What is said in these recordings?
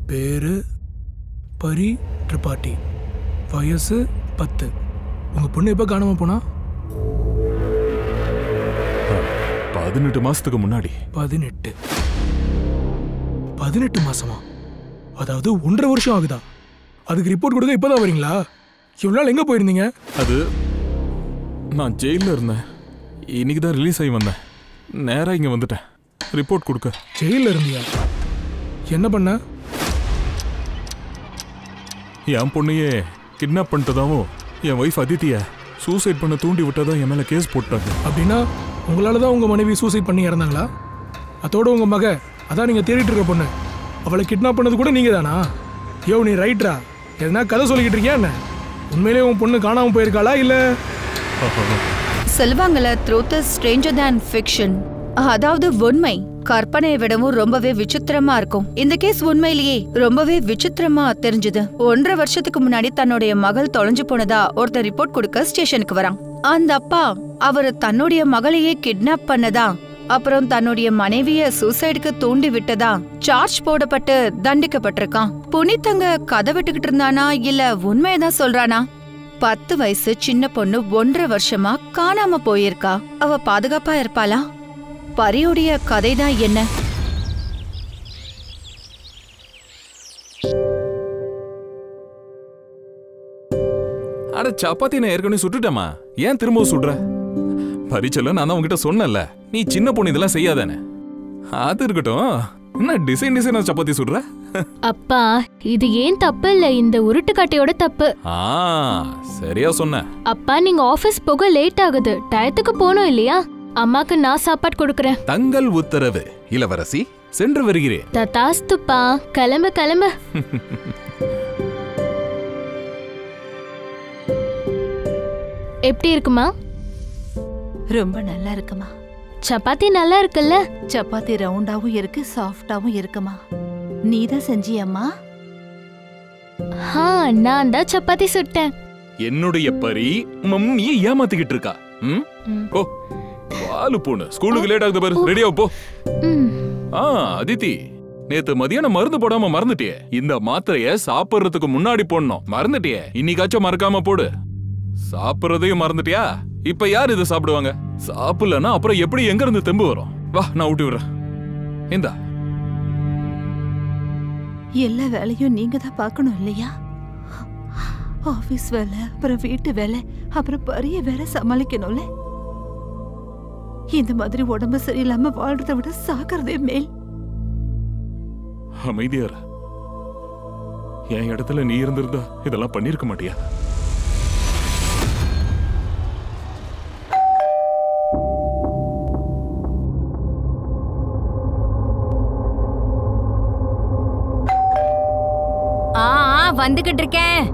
பேரு பரி திரிபாட்டி, வயசு 10. உங்க பொண்ணு எப்ப காணாம போனா? 18 மாசத்துக்கு முன்னாடி. 18 மாசமா? அதாவது 1.5 வருஷம் ஆகுதா? அதுக்கு ரிப்போர்ட் கொடுக்க இப்பதான் வரீங்களா? இவ்வளவு நாள் எங்க போயிருந்தீங்க? அது நான் ஜெயில இருந்தேன். இன்னைக்கு தான் ரிலீஸ் ஆகி வந்தேன். நேரா இங்க வந்துட்டேன் ரிப்போர்ட் கொடுக்க. ஜெயில இருந்தியா? என்ன பண்ண? என் பொண்ணையே கிட்னாப் பண்ணிட்டதாவும் என் ஒய்ஃப் அதித்திய சூசைட் பண்ண தூண்டி விட்டதா என் மேல கேஸ் போட்டாங்க. அப்படின்னா உங்களால தான் உங்க மனைவி சூசைட் பண்ணி இறந்தாங்களா? அதோட உங்க மக, அதான் நீங்க தேடிட்டு இருக்க பொண்ணு, அவளை கிட்னாப் பண்ணது கூட நீங்க தானா? யோ நீ ரைட்ரா? எதனா கதை சொல்லிக்கிட்டு இருக்கியா என்ன? உண்மையிலேயே உன் பொண்ணு காணாம போயிருக்காளா இல்ல? சொல்லுவாங்கல்ல, truth is Stranger than fiction. அதாவது உண்மை கற்பனையை விடவும் ரொம்பவே விசித்திரமா இருக்கும். இந்த கேஸ் உண்மையிலேயே ரொம்பவே விசித்திரமா தெரிஞ்சது. 1.5 வருஷத்துக்கு முன்னாடி தன்னுடைய மகள் தொலைஞ்சு போனதா ஒருத்தர் ரிப்போர்ட் கொடுக்க ஸ்டேஷனுக்கு வரான். அந்த அப்பா அவர் தன்னுடைய மகளையே கிட்னாப் பண்ணதா, அப்புறம் தன்னுடைய மனைவிய சூசைடுக்கு தூண்டி விட்டதா சார்ஜ் போடப்பட்டு தண்டிக்கப்பட்டிருக்கான். புனித்தங்க கதை விட்டுக்கிட்டு இருந்தானா இல்ல உண்மையதான் சொல்றானா? 10 வயசு சின்ன பொண்ணு 1.5 வருஷமா காணாம போயிருக்கா. அவ பாதுகாப்பா இருப்பாளா? பரியுடைய கதைதான் என்ன? அட சப்பாத்தி நான் ஏற்கனவே சுட்டுட்டேமா, ஏன் திரும்ப சுடுற? பரிச்சல நான் தான் உங்ககிட்ட சொன்னல, நீ சின்ன பொண்ணு இதெல்லாம் செய்யாதானே. அது இருக்கட்டும், என்ன டிசைனா சப்பாத்தி சுடுற? அப்பா இது ஏன் தப்பு இல்ல, இந்த உருட்டுக்கட்டையோட தப்பு. சரியா சொன்ன. அப்பா நீங்க ஆபீஸ் போக லேட் ஆகுது, டயத்துக்கு போகணும் இல்லையா? அம்மாக்கு நான் சாப்பாடு கொடுக்கறேன். தங்கள் உத்தரவு இளவரசி, சென்று வருகிறேன். ததாஸ்துப்பா, கிளம்பு கிளம்பு. எப்படி இருக்குமா? ரொம்ப நல்லா இருக்குமா. சப்பாத்தி நல்லா இருக்குல்ல? சப்பாத்தி ரவுண்டாவும் இருக்கு, சாஃப்டாவும் இருக்குமா. நீதான் செஞ்சியம்மா? நான் தான் சப்பாத்தி சுட்டேன். என்னுடைய பரி மம்மியை ஏமாத்திக்கிட்டு இருக்கா. ஓ வாலு பொண்ணு, ஸ்கூலுக்கு லேட் ஆகுது பாரு, ரெடியா போ. அதித்தி, நேத்து மதியானம் மருந்து போடாம மறந்துட்டியே. இந்த மாத்திரைய சாப்பிடுறதுக்கு முன்னாடி போடணும், மறந்துட்டியே. இன்னைக்காச்சும் மறக்காம போடு. சாப்பிடுறதையும் மறந்துட்டியா? இப்ப யார் இதை சாப்பிடுவாங்க? சாப்பிடலன்னா அப்புறம் எப்படி எங்க இருந்து தெம்பு வரும்? வா நான் ஊட்டி விடுறேன். இந்தா. எல்லா வேலையும் நீங்க தான் பார்க்கணும் இல்லையா? ஆபீஸ் வேலை, அப்புறம் வீட்டு வேலை, அப்புறம் பெரிய வேலை சமாளிக்கணும்ல. இந்த மாதிரி உடம்பு சரியில்லாம வாழ்றதை விட சாக்கிறதே மேல். அமைதியார, என் இடத்துல நீ இருந்திருந்தா இதெல்லாம் பண்ணிருக்க மாட்டியா? வந்துகிட்டு இருக்கேன்.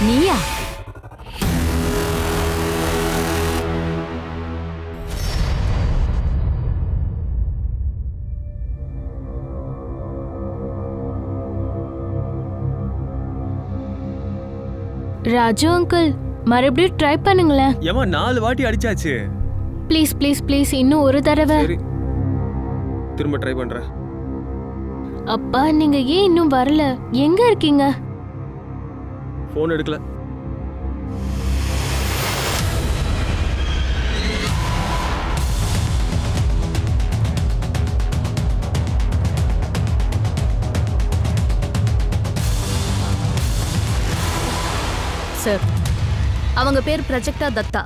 நீயா? ராஜு அங்கிள், மறுபடியும் ட்ரை பண்ணுங்களேன். ஏமா 4 வாட்டி அடிச்சாச்சு. ப்ளீஸ் ப்ளீஸ் ப்ளீஸ், இன்னும் ஒரு தடவை. திரும்ப ட்ரை பண்றேன். அப்பா நீங்க ஏன் இன்னும் வரல? எங்க இருக்கீங்க? போன் எடுக்கல. சார், அவங்க பேர் பிரஜக்தா தத்தா.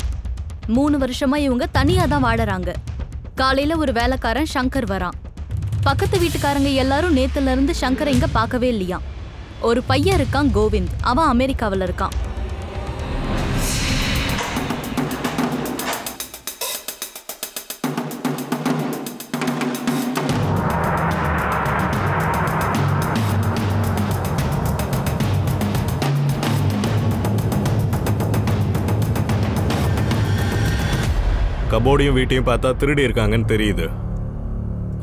3 வருஷமா இவங்க தனியா தான் வாழறாங்க. காலையில ஒரு வேலைக்காரன் சங்கர் வரான். பக்கத்து வீட்டுக்காரங்க எல்லாரும் நேத்துல இருந்து சங்கரை இங்க பார்க்கவே இல்லையா. ஒரு பையன் இருக்கான் கோவிந்த், அவன் அமெரிக்காவில் இருக்கான். கபோர்டையும் வீட்டையும் பார்த்தா திருடி இருக்காங்கன்னு தெரியுது.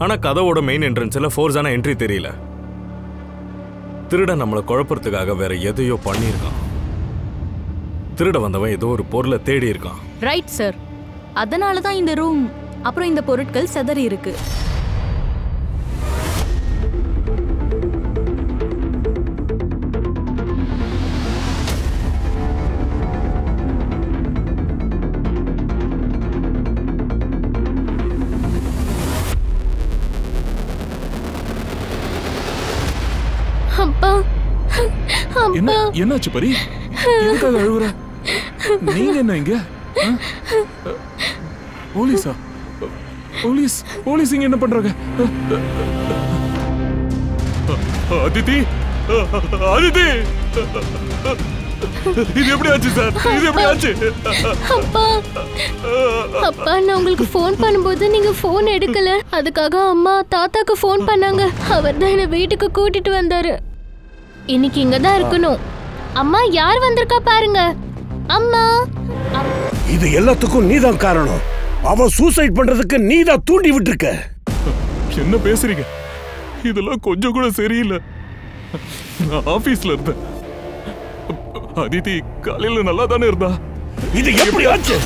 ஆனா கதவோட மெயின் என்ட்ரன்ஸ்ல ஃபோர்ஸான என்ட்ரி தெரியல. திருடன் நம்மளை குழப்பறதுக்காக வேற எதையோ பண்ணியிருக்கான். திருட வந்தவன் ஏதோ ஒரு பொருளை தேடி இருக்கான். Right sir. அதனால தான் இந்த ரூம் அப்புறம் இந்த பொருட்கள் சிதறி இருக்கு. என்னாச்சு பரி? எதுக்காக அழுவுற? நீங்க என்ன இங்க? போலீஸா? போலீஸ் இங்க என்ன பண்றாங்க? அதித்தி, இது எப்படி ஆச்சு சார்? இது எப்படி ஆச்சு? அப்பா நான் உங்களுக்கு ஃபோன் பண்ணும்போது நீங்க ஃபோன் எடுக்கல. அதுக்காக அம்மா தாத்தாக்கு ஃபோன் பண்ணாங்க. அவர் தான் என்ன வீட்டுக்கு கூட்டிட்டு வந்தாரு. இன்னைக்கு இங்க தான் இருக்கணும். அம்மா யார் வந்திருக்கா பாருங்க. அம்மா. இது எல்லாத்துக்கும் நீதான் காரணம். அவ சூசைட் பண்றதுக்கு நீதான் தூண்டி விட்டுருக்க. என்ன பேசுறீங்க? இதெல்லாம் கொஞ்சம் கூட சரியில்லை. நான் ஆபீஸ்ல இருந்தேன். அதித்தி காலையில நல்லா தானே இருந்தா. இது எப்படி ஆச்சு?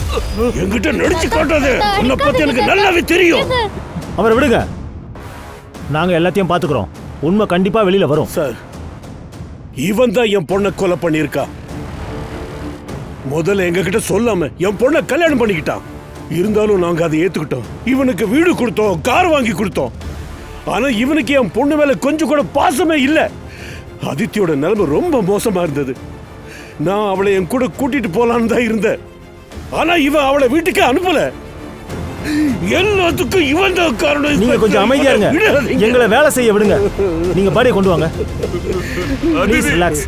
என்கிட்ட நடிச்சு காட்டாத. உன்னை பத்தி எனக்கு நல்லாவே தெரியும். அவரை விடுங்க, நாங்க எல்லாத்தையும் பாத்துக்கிறோம். உண்மை கண்டிப்பா வெளியில வரும். சார், இவன் தான் என் பொண்ணை கொலை பண்ணிருக்கா. முதல்ல எங்க கிட்ட சொல்லாம என் பொண்ணை கல்யாணம் பண்ணிக்கிட்டான். இருந்தாலும் நாங்க அதை ஏத்துக்கிட்டோம். இவனுக்கு வீடு கொடுத்தோம், கார் வாங்கி கொடுத்தோம். ஆனா இவனுக்கு என் பொண்ணு மேல கொஞ்சம் கூட பாசமே இல்ல. அதித்தியோட நிலைமை ரொம்ப மோசமா இருந்தது. நான் அவளை என் கூட கூட்டிட்டு போலான்னு தான் இருந்தேன். ஆனா இவன் அவளை வீட்டுக்கு அனுப்பல. எல்லாத்துக்கும் இவன் தான் காரணம். நீங்க கொஞ்சம் அமைதியா இருங்க. எங்களை வேலை செய்ய விடுங்க. நீங்க பாடியை கொண்டு வாங்க. Please relax.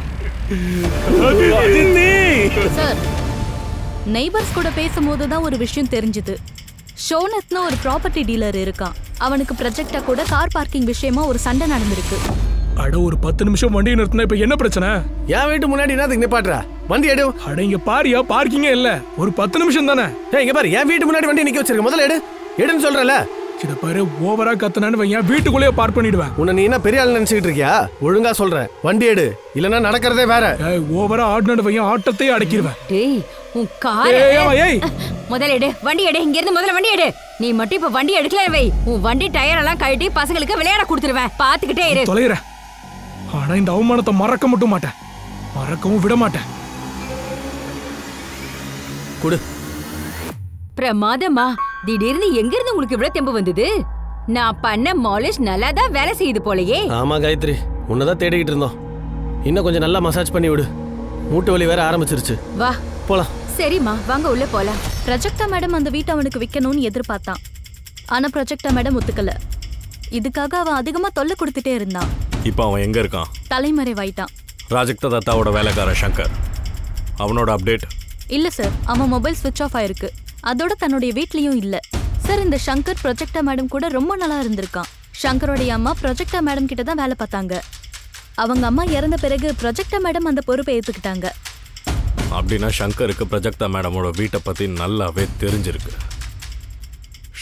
சார், நெய்பர்ஸ் கூட பேசும்போது தான் ஒரு விஷயம் தெரிஞ்சுது. ஷோனத்னு ஒரு ப்ராப்பர்ட்டி டீலர் இருக்கான். அவனுக்கு ப்ராஜெக்டா கூட கார் பார்க்கிங் விஷயமா ஒரு சண்டை நடந்திருக்கு. அட ஒரு 10 நிமிஷம் வண்டியை நிறுத்தினா இப்ப என்ன பிரச்சனை? என் வீட்டு முன்னாடி என்ன நிப்பாட்டுறா? வண்டி எடு. அட இங்க பாரியா, பார்க்கிங்கே இல்ல. ஒரு 10 நிமிஷம் தானே. இங்க பாரு, என் வீட்டு முன்னாடி வண்டி நிக்க வச்சிருக்க. முதல்ல எடுன்னு சொல்றல. இத பாரு, ஓவரா கத்துனான்னு வையா வீட்டுக்குள்ளேயே பார்க் பண்ணிடுவேன். உன்னை நீ என்ன பெரிய ஆள் நினைச்சிட்டு இருக்கியா? ஒழுங்கா சொல்றேன், வண்டி எடு. இல்லனா நடக்கிறதே வேற. ஓவரா ஆடினு வையா ஆட்டத்தையே அடக்கிடுவேன். டேய் உன் கார். ஏய் முதல்ல எடு, வண்டி எடு. இங்க இருந்து முதல்ல வண்டி எடு. நீ மட்டும் இப்ப வண்டி எடுக்கல வை. உன் வண்டி டயர் எல்லாம் கழட்டி பசங்களுக்கு விளையாட கொடுத்துருவேன். பாத்துக்கிட்டே இரு. தொலைற. ஆனா இந்த அவமானத்தை மறக்க மட்டும் மாட்டேன். மறக்கவும் விட மாட்டேன். குடு. பிரமாதமா. திடீர்னு எங்க இருந்து உங்களுக்கு இவ்வளவு தெம்பு வந்தது? நான் பண்ண மாலிஷ் நல்லா தான் வேலை செய்யுது போலயே. ஆமா காயத்ரி, உன்னதான் தேடிக்கிட்டு இருந்தோம். இன்னும் கொஞ்சம் நல்லா மசாஜ் பண்ணி விடு. மூட்டு வலி வேற ஆரம்பிச்சிருச்சு. வா போலாம். சரிம்மா, வாங்க உள்ள போலாம். ப்ராஜெக்டா மேடம் அந்த வீட்டை அவனுக்கு விற்கணும்னு எதிர்பார்த்தான். ஆனா ப்ராஜெக்டா மேடம் ஒத்துக்கல. இதுக்காக அவன் அதிகமா தொல்லை கொடுத்துட்டே இருந்தான். இப்போ அவன் எங்க இருக்கான்? தலைமறைவாயிட்டான். ப்ராஜெக்ட் தத்தாவோட வேலைக்கார சங்கர், அவனோட அப்டேட்? இல்ல சார், அவன் மொபைல் ஸ்விட்ச் ஆஃப் ஆயிருக்கு. அதோட தன்னுடைய வீட்லயும் இல்ல. சார், இந்த சங்கர் ப்ராஜெக்டா மேடம் கூட ரொம்ப நல்லா இருந்திருக்கான். சங்கரோடைய அம்மா ப்ராஜெக்டா மேடம் கிட்ட தான் வேலை பார்த்தாங்க. அவங்க அம்மா இறந்த பிறகு ப்ராஜெக்டா மேடம் அந்த பொறுப்பை ஏத்துக்கிட்டாங்க. அப்படின்னா சங்கருக்கு ப்ராஜெக்டா மேடமோட வீட்டை பத்தி நல்லாவே தெரிஞ்சிருக்கு.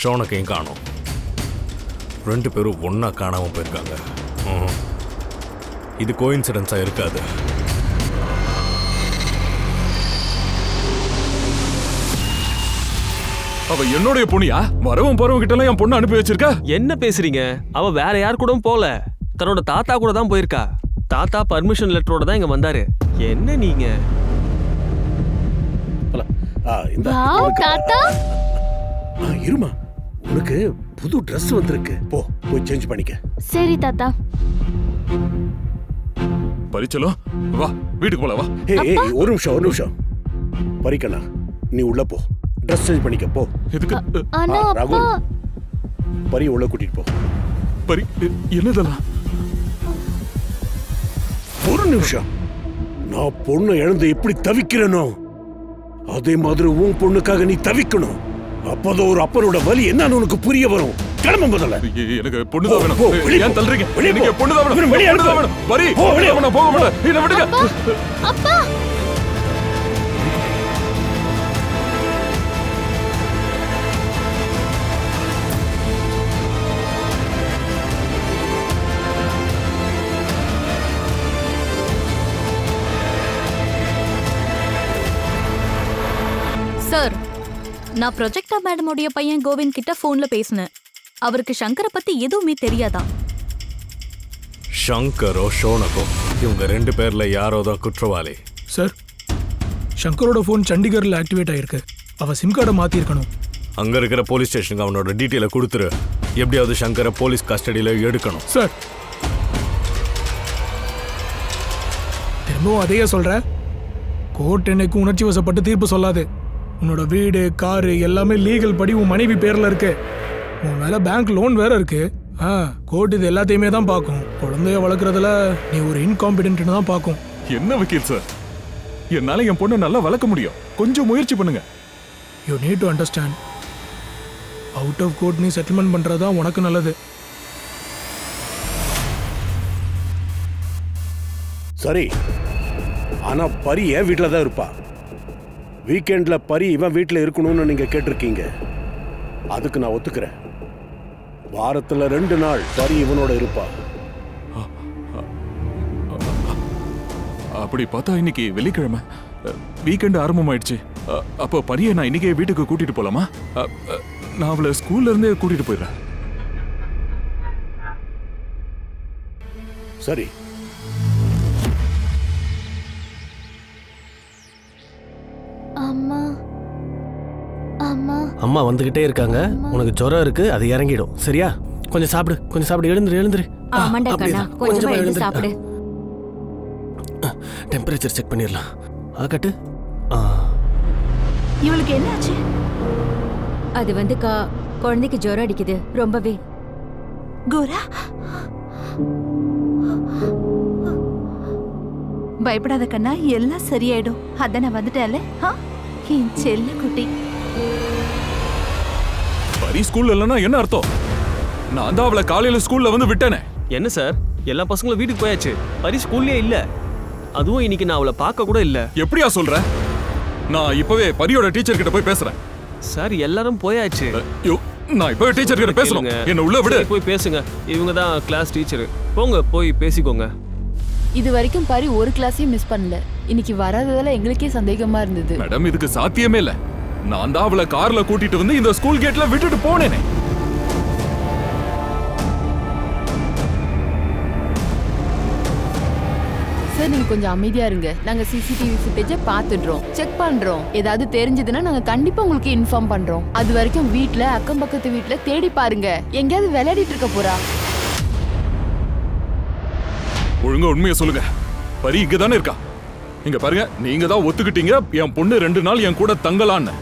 ஷோனக்கையும் காணோம். 2 பேரும் ஒன்னா காணாம போயிருக்காங்க. இது கோயின்சிடன்ஸா இருக்காது. அவ என்னோட பொண்ணியா? வரவும் போறவங்க கிட்ட எல்லாம் என் பொண்ணு அனுப்பி வச்சிருக்க. என்ன பேசுறீங்க? அவ வேற யார் கூட போல, தன்னோட தாத்தா கூட தான் போயிருக்கா. தாத்தா பர்மிஷன் லெட்டரோட தான் இங்க வந்தாரு. என்ன நீங்க? தாத்தா இருமா, உனக்கு புது Dress வந்திருக்கு. போய் சேஞ்ச் பண்ணிக்க. சரி தாத்தா. பரிச்சலோ, வா வீட்டுக்கு போலாம் வா. ஏய் ஒரு நிமிஷம். பரிக்கண்ணா, நீ உள்ள போ. Dress சேஞ்ச் பண்ணிக்க போ. எதுக்கு? அண்ணா அப்பா. பரி உள்ள கூட்டிட்டு போ. பரி என்னதெல்லாம்? ஒரு நிமிஷம். நான் பொண்ணை இழந்து எப்படி தவிக்கிறேனோ அதே மாதிரி உன் பொண்ணுக்காக நீ தவிக்கணும். அப்போதான் ஒரு அப்பனோட வலி என்னன்னு உனக்கு புரிய வரும். கிளம்ப முதல்ல. எனக்கு பொண்ணுதான் வேணும். ஏன் தள்ளுறீங்க? எனக்கு பொண்ணுதான் வேணும். வெளியே அனுப்பு. பரி போக மாட்டேன். என்ன விடுங்க. அப்பா சார், நான் ப்ரொஜெக்டா மேடமுடைய பையன் கோவிந்த் கிட்ட போன்ல பேசினேன். அவருக்கு சங்கரை பத்தி எதுவுமே தெரியாதான். ஷங்கரோ ஷோனகோ இவங்க 2 பேர்ல யாரோ தான் குற்றவாளி. சார், சங்கரோட ஃபோன் சண்டிகரில் ஆக்டிவேட் ஆயிருக்கு. அவன் சிம் கார்டை மாற்றிருக்கணும். அங்க இருக்கிற போலீஸ் ஸ்டேஷனுக்கு அவனோட டீட்டெயிலை கொடுத்துரு. எப்படியாவது சங்கரை போலீஸ் கஸ்டடியில் எடுக்கணும். சார், திரும்பவும் அதையே சொல்கிறேன். கோர்ட் என்னைக்கும் உணர்ச்சி வசப்பட்டு தீர்ப்பு சொல்லாது. உன்னோட வீடு, காரு எல்லாமே லீகல் படி உன் மனைவி பேரில் இருக்கு. உன் மேலே பேங்க் லோன் வேற இருக்கு. கோர்ட் இது எல்லாத்தையுமே தான் பார்க்கும். குழந்தைய வளர்க்குறதுல நீ ஒரு இன்காம்பிடென்ட்னு தான் பார்க்கும். என்ன வக்கீல் சார், என்னால என் பொண்ணை நல்லா வளர்க்க முடியும். கொஞ்சம் முயற்சி பண்ணுங்க. You need to understand. Out of court நீ செட்டில்மெண்ட் பண்ணுறது தான் உனக்கு நல்லது. சரி, ஆனா பரி என் வீட்டில் தான் இருப்பா. வீக்கெண்டில் பரி இவன் வீட்டில் இருக்கணும்னு நீங்கள் கேட்டிருக்கீங்க. அதுக்கு நான் ஒத்துக்கிறேன். வாரத்தில் 2 நாள் பரி இவனோட இருப்பா. அப்படி பார்த்தா இன்னைக்கு வெள்ளிக்கிழமை, வீக்கெண்ட் ஆரம்பமாயிடுச்சு. அப்போ பரியை நான் இன்னைக்கே வீட்டுக்கு கூட்டிட்டு போலாமா? நான் அவளை ஸ்கூல்ல இருந்தே கூட்டிட்டு போயிடுறேன். சரி. அம்மா அம்மா அம்மா வந்துகிட்டே இருக்காங்க. உனக்கு ஜுரம் இருக்கு, அது இறங்கிடும். சரியா? கொஞ்சம் சாப்பிடு, கொஞ்சம் சாப்பிடு. எழுந்துரு. ஆமாண்டா கண்ணா, கொஞ்சமா எழுந்து சாப்பிடு. டெம்பரேச்சர் செக் பண்ணிடலாம். கட்டு. இவளுக்கு என்னாச்சு? அது வந்து குழந்தைக்கு ஜுரம் அடிக்குது ரொம்பவே. கோரா, பயப்படாத கண்ணா, எல்லாம் சரியாயிடும். அத நான் வந்துட்டேன்ல. என் செல்ல குட்டி. பரி ஸ்கூல்ல இல்லைன்னா என்ன அர்த்தம்? நான் தான் அவளை காலையில ஸ்கூல்ல வந்து விட்டேனே. என்ன சார், எல்லா பசங்களும் வீட்டுக்கு போயாச்சு. பரி ஸ்கூல்லயே இல்ல. அதுவும் இன்னைக்கு நான் அவளை பார்க்க கூட இல்ல. எப்படியா சொல்ற? நான் இப்பவே பரியோட டீச்சர் கிட்ட போய் பேசுறேன். சார், எல்லாரும் போயாச்சு. நான் இப்பவே டீச்சர் கிட்ட பேசணும். என்ன உள்ள விடு. போய் பேசுங்க. இவங்க தான் கிளாஸ் டீச்சர். போங்க, போய் பேசிக்கோங்க. இது வரைக்கும் பரி ஒரு கிளாஸையும் மிஸ் பண்ணல. இன்னைக்கு வராததால எங்களுக்கே சந்தேகமா இருந்தது. மேடம், இதுக்கு சாத்தியமே இல்ல. நான் தான் அவளை கார்ல கூட்டிட்டு வந்து இந்த ஸ்கூல் கேட்ல விட்டுட்டு போனேனே. சார், நீங்க கொஞ்சம் அமைதியா இருங்க. நாங்க சிசிடிவி ஃபுட்டேஜை பார்த்துடுறோம், செக் பண்றோம். ஏதாவது தெரிஞ்சதுன்னா நாங்க கண்டிப்பா உங்களுக்கு இன்ஃபார்ம் பண்றோம். அது வரைக்கும் வீட்ல, அக்கம் பக்கத்து வீட்ல தேடி பாருங்க. எங்கேயாவது விளையாடிட்டு இருக்க போறா. ஒழுங்கா உண்மையை சொல்லுங்க. பரி இங்க தானே இருக்கா? இங்க பாருங்க, நீங்க தான் ஒத்துக்கிட்டீங்க என் பொண்ணு 2 நாள் என் கூட தங்கலான்னு.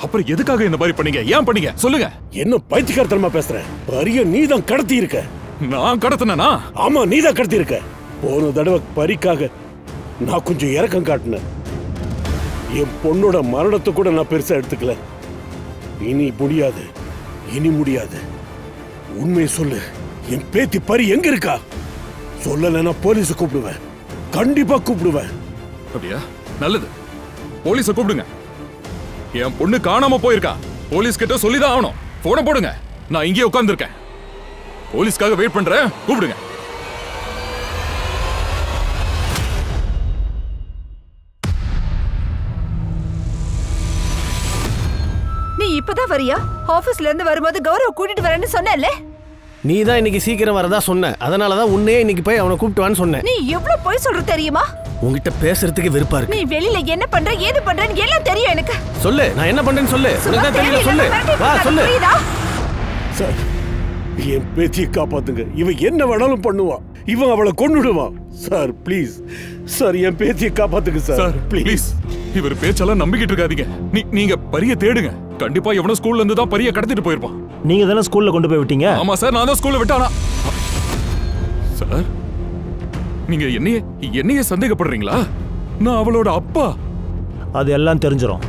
அப்புறம் எதுக்காக இந்த மாதிரி பண்ணீங்க? ஏன் பண்ணீங்க சொல்லுங்க. என்ன பைத்தியக்காரத்தனமா பேசுற? பரிய நீ தான் கடத்தி இருக்க. நான் கடத்தினா? ஆமா, நீ தான் கடத்தி இருக்க. போன தடவை பரிக்காக நான் கொஞ்சம் இறக்கம் காட்டினேன். என் பொண்ணோட மரணத்தை கூட நான் பெருசா எடுத்துக்கல. இனி முடியாது, இனி முடியாது. உண்மையை சொல்லு, என் பேத்தி பரி எங்க இருக்கா? சொல்லலைன்னா போலீஸை கூப்பிடுவேன். கண்டிப்பா கூப்பிடுவேன். அப்படியா? நல்லது, போலீஸை கூப்பிடுங்க. என் பொண்ணு காணாம போயிருக்கா. போலீஸ் கிட்ட சொல்லிதான் ஆகணும். போன போடுங்க. நான் இங்கே உட்கார்ந்துருக்கேன். போலீஸ்க்காக வெயிட் பண்றேன். கூப்பிடுங்க. நீ இப்பதான் வரியா? ஆபீஸ்ல இருந்து வரும்போது கௌரவ கூட்டிட்டு வரேன்னு சொன்னேல்ல. நீ தான் இன்னைக்கு சீக்கிரம் வரதா சொன்ன. அதனாலதான் உன்னையே இன்னைக்கு போய் அவனை கூப்பிட்டு வான்னு சொன்னேன். நீ எவ்வளவு போய் சொல்ற தெரியுமா? உன்கிட்ட பேசுறதுக்கு வெறுப்பா இருக்கு. நீ வெளியில என்ன பண்ற, ஏது பண்றன்னு எல்லாம் தெரியும் எனக்கு. சொல்லு, நான் என்ன பண்றேன்னு சொல்லு. உனக்கு தெரியல, சொல்லு. வா சொல்லு. சார், என் பேத்தியை காப்பாத்துங்க. இவன் என்ன வேணாலும் பண்ணுவான். இவன் அவளை கொன்னுடுவான். சார் ப்ளீஸ், சார் என் பேத்தியை காப்பாத்துங்க சார். ப்ளீஸ். இவர் பேச்செல்லாம் நம்பிக்கிட்டு இருக்காதீங்க. நீங்க பரிய தேடுங்க. கண்டிப்பா எவனோ ஸ்கூல்ல இருந்து தான் பரிய கடத்திட்டு போயிருப்பான். நீங்க தானே ஸ்கூல்ல கொண்டு போய் விட்டீங்க? ஆமா சார், நான் தான் ஸ்கூல்ல விட்டானா. சார், நீங்க என்னையே சந்தேகப்படுறீங்களா? நான் அவளோட அப்பா. அது எல்லாம் தெரிஞ்சிரும்.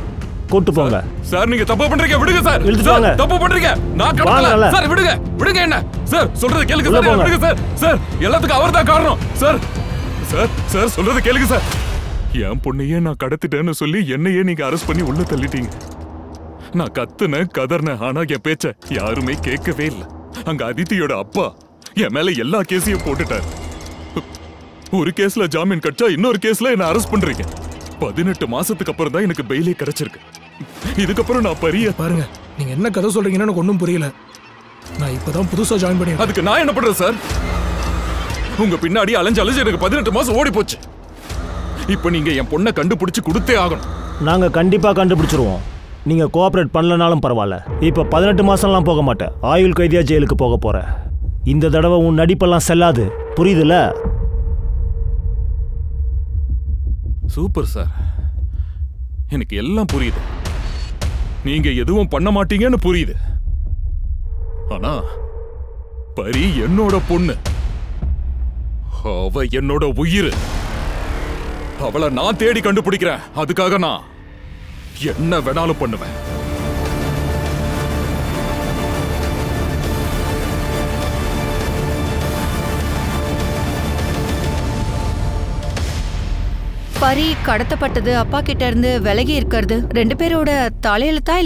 கூட்டு போங்க. சார், நீங்க தப்பு பண்றீங்க. விடுங்க சார். சார், தப்பு பண்றீங்க. நான் கடத்தல சார். விடுங்க, விடுங்க. என்ன சார் சொல்றது கேளுங்க சார். விடுங்க சார். சார், எல்லாத்துக்கும் அவர்தான் காரணம். சார் சார் சார் சொல்றது கேளுங்க சார். என் பொண்ணையே நான் கடத்திட்டேன்னு சொல்லி என்னையே நீங்க அரெஸ்ட் பண்ணி உள்ள தள்ளிட்டீங்க. நான் கதர்னேன். ஆனா என் பேச்ச யாருமே கேட்கவே இல்லை. அங்க அதித்தியோட அப்பா என் மேல எல்லா கேஸையும் போட்டுட்டார். ஒரு கேஸ்ல ஜாமீன் கிடைச்சா இன்னொரு கேஸ்ல என்ன அரெஸ்ட் பண்றீங்க. 18 மாசத்துக்கு அப்புறம் தான் எனக்கு பெயிலே கிடைச்சிருக்கு. இதுக்கப்புறம் நான் பரிய பாருங்க, நீங்க என்ன கதை சொல்றீங்கன்னு எனக்கு ஒன்றும் புரியல. நான் இப்பதான் புதுசா ஜாயின் பண்ணி. அதுக்கு நான் என்ன பண்றேன் சார்? உங்க பின்னாடி அலைஞ்சு எனக்கு 18 மாசம் ஓடி போச்சு. இப்ப நீங்க என் பொண்ணை கண்டுபிடிச்சு கொடுத்தே ஆகணும். நாங்க கண்டிப்பா கண்டுபிடிச்சிருவோம். நீங்க கோஆபரேட் பண்ணலனாலும் பரவாயில்ல. இப்ப 18 மாசம்லாம் போக மாட்டேன். ஆயுள் கைதியா ஜெயிலுக்கு போக போற. இந்த தடவை உன் நடிப்பெல்லாம் செல்லாது, புரியுதுல? சூப்பர் சார், எனக்கு எல்லாம் புரியுது. நீங்க எதுவும் பண்ண மாட்டீங்கன்னு புரியுது. ஆனா பரி என்னோட பொண்ணு, அவ என்னோட உயிர். அவளை நான் தேடி கண்டுபிடிக்கிறேன். அதுக்காக நான் என்ன வேணாலும் பண்ணுவேன். பரி கடத்தப்பட்டது அப்பா கிட்ட இருந்து விலகி இருக்கிறது 2 பேரோட தலையெழுத்தா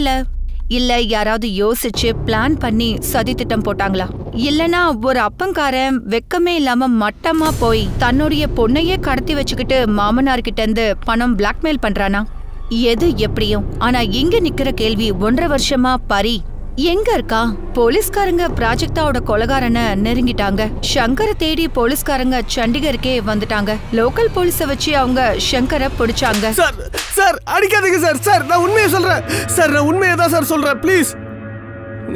இல்ல யாராவது யோசிச்சு பிளான் பண்ணி சதி திட்டம் போட்டாங்களா? இல்லனா ஒரு அப்பங்காரன் வெக்கமே இல்லாம மட்டமா போய் தன்னுடைய பொண்ணையே கடத்தி வச்சுக்கிட்டு மாமனார் கிட்ட இருந்து பணம் பிளாக்மெயில் பண்றானா? எது எப்படியும், ஆனா இங்க நிக்கிற கேள்வி 1.5 வருஷமா பரி எங்க இருக்கா? போலீஸ்காரங்க பிராஜக்தாவோட கொலைகாரனை நெருங்கிட்டாங்க. சங்கரை தேடி போலீஸ்காரங்க சண்டிகருக்கே வந்துட்டாங்க. லோக்கல் போலீஸை வச்சு அவங்க சங்கரை பிடிச்சாங்க. சார் சார் அடிக்காதீங்க சார். சார் நான் உண்மையை சொல்றேன் சார். நான் உண்மையை தான் சார் சொல்றேன். ப்ளீஸ்,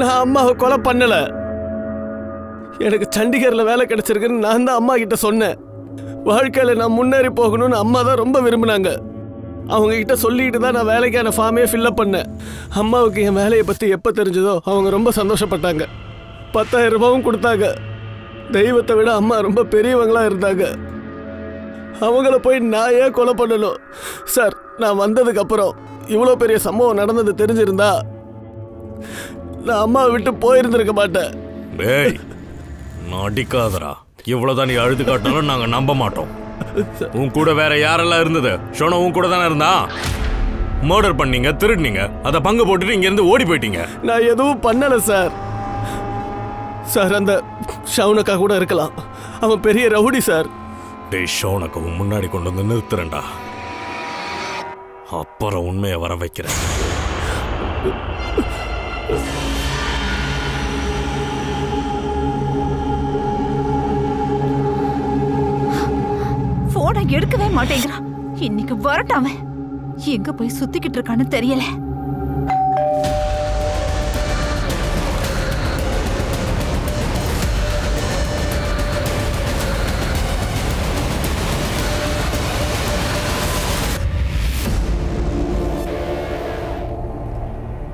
நான் அம்மாவை கொலை பண்ணல. எனக்கு சண்டிகர்ல வேலை கிடைச்சிருக்குன்னு நான் தான் அம்மா கிட்ட சொன்னேன். வாழ்க்கையில நான் முன்னேறி போகணும்னு அம்மா தான் ரொம்ப விரும்பினாங்க. அவங்க கிட்ட சொல்லிட்டு தான் நான் வேலைக்கான ஃபார்மே ஃபில்அப் பண்ணேன். அம்மாவுக்கு என் வேலையை பற்றி எப்போ தெரிஞ்சதோ அவங்க ரொம்ப சந்தோஷப்பட்டாங்க. 10,000 ரூபாவும் கொடுத்தாங்க. தெய்வத்தை விட அம்மா ரொம்ப பெரியவங்களா இருந்தாங்க. அவங்கள போய் நான் ஏன் கொலை பண்ணணும்? சார், நான் வந்ததுக்கப்புறம் இவ்வளோ பெரிய சம்பவம் நடந்தது தெரிஞ்சிருந்தா நான் அம்மாவை விட்டு போயிருந்திருக்க மாட்டேன். டேய், நடிக்காதடா. இவ்வளோதான் நீ அழுது காட்டினாலும் நாங்கள் நம்ப மாட்டோம். உன் கூட வேற யாரெல்லாம் இருந்தது? ஷோனா உன் கூட தானே இருந்தா? மர்டர் பண்ணீங்க, திருடுனீங்க, அதை பங்கு போட்டுட்டு இங்க இருந்து ஓடி போயிட்டீங்க. நான் எதுவும் பண்ணல சார். சார், அந்த ஷவுனக்கா கூட இருக்கலாம். அவன் பெரிய ரவுடி சார். டேய், ஷவுனக்கா முன்னாடி கொண்டு வந்து நிறுத்துறேன்டா. அப்புறம் உண்மையை வர வைக்கிறேன். போனை எடுக்கவே மாட்டேங்கிறான். இன்னைக்கு வரட்டாம எங்க போய் சுத்திக்கிட்டு இருக்கான்னு தெரியல.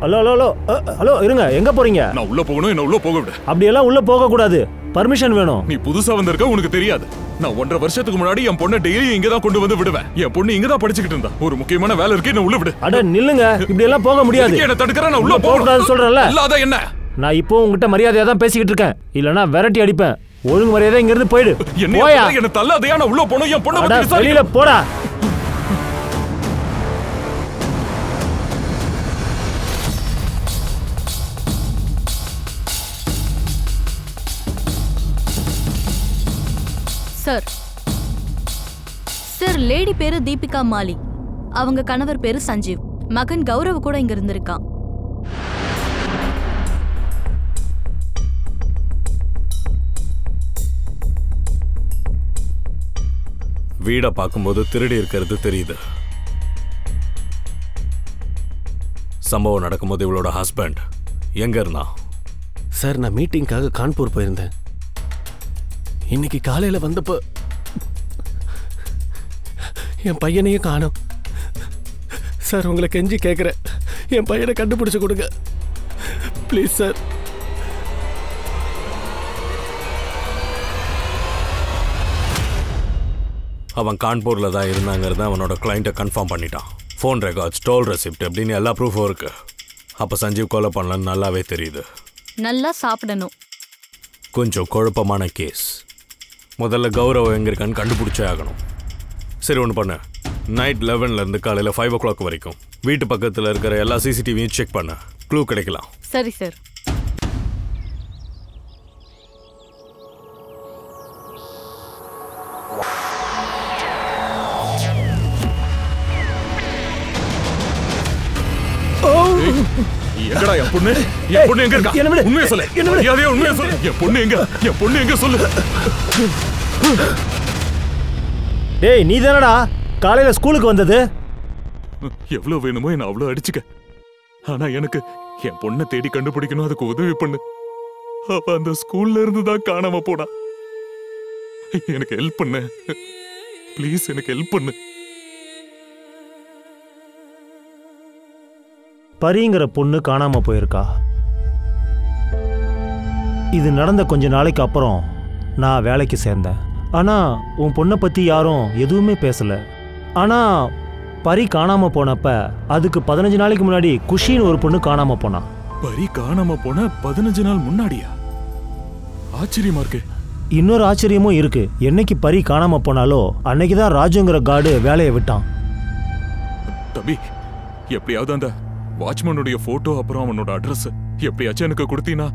ஹலோ ஹலோ ஹலோ ஹலோ, இருங்க. எங்க போறீங்க? நான் உள்ள போகணும். என்ன உள்ள போக விடு. அப்படியெல்லாம் உள்ள போக கூடாது. பர்மிஷன் வேணும். நீ புதுசா வந்திருக்க, உனக்கு தெரியாது. நான் 1.5 வருஷத்துக்கு முன்னாடி என் பொண்ணை டெய்லி இங்க தான் கொண்டு வந்து விடுவேன். என் பொண்ணு இங்க தான் படிச்சுக்கிட்டு இருந்தா. ஒரு முக்கியமான வேலை இருக்கு, என்ன உள்ள விடு. அட நில்லுங்க, இப்படி எல்லாம் போக முடியாது. என்ன தடுக்கற? நான் உள்ள போக கூடாது சொல்றேன்ல. இல்லாத என்ன? நான் இப்போ உங்ககிட்ட மரியாதையா தான் பேசிக்கிட்டு இருக்கேன். இல்லனா விரட்டி அடிப்பேன். ஒழுங்கு மரியாதை இங்க இருந்து போயிடு. என்ன தள்ளாதையா? நான் உள்ள போணும். என் பொண்ணை பத்தி விசாரிக்க. வெளியில போடா. சார் சார், லேடி பேரு தீபிகா மாலி. அவங்க கணவர் பேரு சஞ்சீவ். மகன் கௌரவ் கூட இங்க இருந்திருக்கான். வீடை பார்க்கும்போது திருடி இருக்கிறது தெரியுது. சம்பவம் நடக்கும்போது இவளோட ஹஸ்பண்ட் எங்க இருந்தா? சார், நான் மீட்டிங்காக கான்பூர் போயிருந்தேன். இன்னைக்கு காலையில வந்தப்போ என் பையனையும் காணோம். சார், உங்களை கெஞ்சி கேட்குறேன், என் பையனை கண்டுபிடிச்சு கொடுங்க ப்ளீஸ் சார். அவன் கான்பூர்ல தான் இருந்தாங்கிறத அவனோட கிளைண்ட்டை கன்ஃபார்ம் பண்ணிட்டான். ஃபோன் ரெக்கார்ட்ஸ், டோல் ரெசிப்ட் அப்படின்னு எல்லா ப்ரூஃபும் இருக்கு. அப்போ சஞ்சீவ் கொலை பண்ணலன்னு நல்லாவே தெரியுது. நல்லா சாப்பிடணும். கொஞ்சம் குழப்பமான கேஸ். முதல்ல கௌரவம் எங்கே இருக்கான்னு கண்டுபிடிச்சே ஆகணும். சரி, ஒன்று பண்ண. நைட் 11லேருந்து காலையில் 5 o'clock வரைக்கும் வீட்டு பக்கத்தில் இருக்கிற எல்லா சிசிடிவியும் செக் பண்ண. க்ளூ கிடைக்கலாம். சரி சார். எங்கடா என் பொண்ணு? என் பொண்ணு எங்க இருக்கா? உண்மையை சொல்லு. மரியாதையா உண்மையை சொல்லு. என் பொண்ணு எங்க? என் பொண்ணு எங்க சொல்லு. டேய் நீ தானடா காலையில ஸ்கூலுக்கு வந்தது? எவ்வளவு வேணுமோ என்ன அவ்வளவு அடிச்சுக்க. ஆனா எனக்கு என் பொண்ணை தேடி கண்டுபிடிக்கணும், அதுக்கு உதவி பண்ணு. அவ அந்த ஸ்கூல்ல இருந்து தான் காணாம போனா. எனக்கு ஹெல்ப் பண்ணு ப்ளீஸ், எனக்கு ஹெல்ப் பண்ணு. பரிங்கிற பொண்ணு காணாம போயிருக்கா. இது நடந்த கொஞ்ச நாளைக்கு அப்புறம் நான் வேலைக்கு சேர்ந்தேன். ஆனா உன் பொண்ணை பத்தி யாரும் எதுவுமே பேசல. ஆனா பரி காணாம போனப்ப அதுக்கு 15 நாளைக்கு முன்னாடி குஷின்னு ஒரு பொண்ணு காணாம போனா. பரி காணாம போன 15 நாள் முன்னாடியா? ஆச்சரியமா இருக்கு. இன்னொரு ஆச்சரியமும் இருக்கு. என்னைக்கு பரி காணாம போனாலோ அன்னைக்குதான் ராஜுங்கிற கார்டு வேலையை விட்டான். தம்பி, எப்படியாவது அந்த வாட்ச்மேனுடைய போட்டோ அப்புறம் அவனோட அட்ரஸ் எப்படியாச்சும் எனக்கு கொடுத்தீனா